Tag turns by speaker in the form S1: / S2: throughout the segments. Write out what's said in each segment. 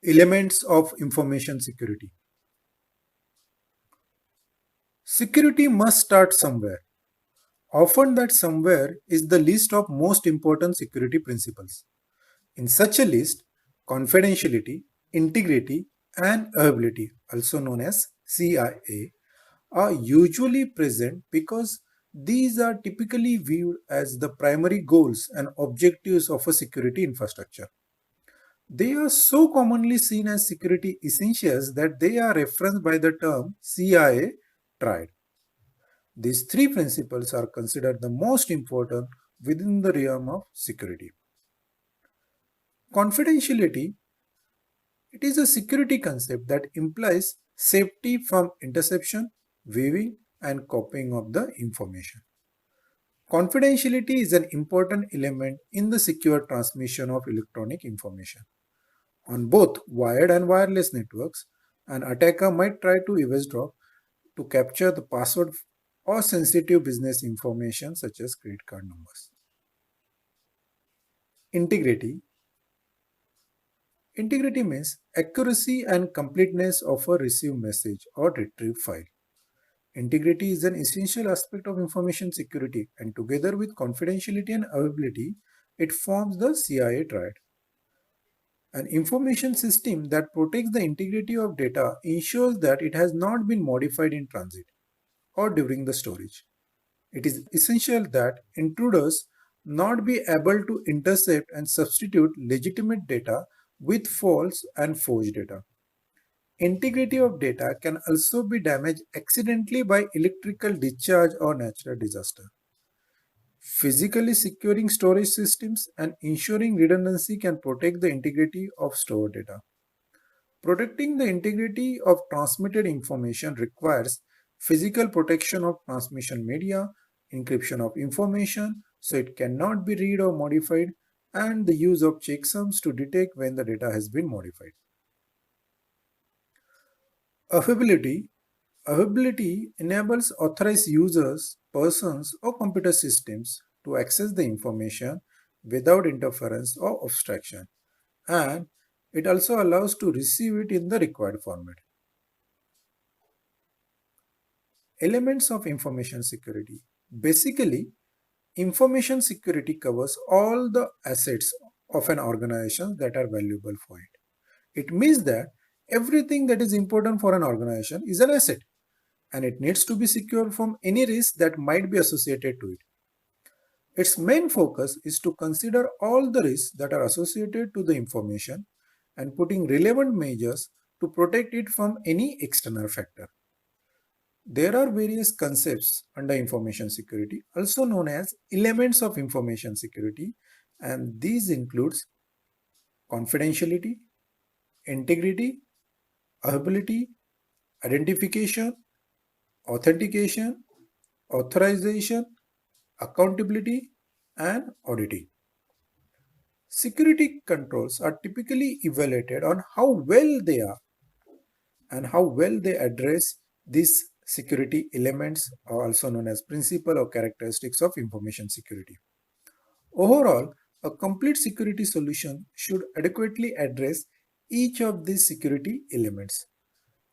S1: Elements of information security. Security must start somewhere. Often, that somewhere is the list of most important security principles. In such a list, confidentiality, integrity, and availability, also known as CIA, are usually present because these are typically viewed as the primary goals and objectives of a security infrastructure. They are so commonly seen as security essentials that they are referenced by the term CIA triad. These three principles are considered the most important within the realm of security. Confidentiality, it is a security concept that implies safety from interception, viewing, and copying of the information. Confidentiality is an important element in the secure transmission of electronic information. On both wired and wireless networks, an attacker might try to eavesdrop to capture the password or sensitive business information such as credit card numbers. Integrity. Integrity means accuracy and completeness of a received message or retrieved file. Integrity is an essential aspect of information security, and together with confidentiality and availability, it forms the CIA triad. An information system that protects the integrity of data ensures that it has not been modified in transit or during the storage. It is essential that intruders not be able to intercept and substitute legitimate data with false and forged data. Integrity of data can also be damaged accidentally by electrical discharge or natural disaster. Physically securing storage systems and ensuring redundancy can protect the integrity of stored data. Protecting the integrity of transmitted information requires physical protection of transmission media, encryption of information so it cannot be read or modified, and the use of checksums to detect when the data has been modified. Availability. Availability enables authorized users, persons, or computer systems to access the information without interference or abstraction, and it also allows to receive it in the required format. Elements of information security. Basically, information security covers all the assets of an organization that are valuable for it. It means that everything that is important for an organization is an asset and it needs to be secure from any risk that might be associated to it. Its main focus is to consider all the risks that are associated to the information and putting relevant measures to protect it from any external factor. There are various concepts under information security, also known as elements of information security, and these includes confidentiality, integrity, availability, identification, authentication, authorization, accountability, and auditing. Security controls are typically evaluated on how well they are and how well they address these security elements, are also known as principle or characteristics of information security. Overall, a complete security solution should adequately address each of these security elements.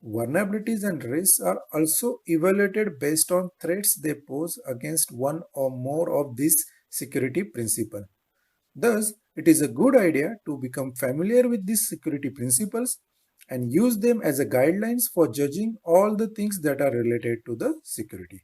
S1: Vulnerabilities and risks are also evaluated based on threats they pose against one or more of these security principles. Thus, it is a good idea to become familiar with these security principles and use them as a guidelines for judging all the things that are related to the security.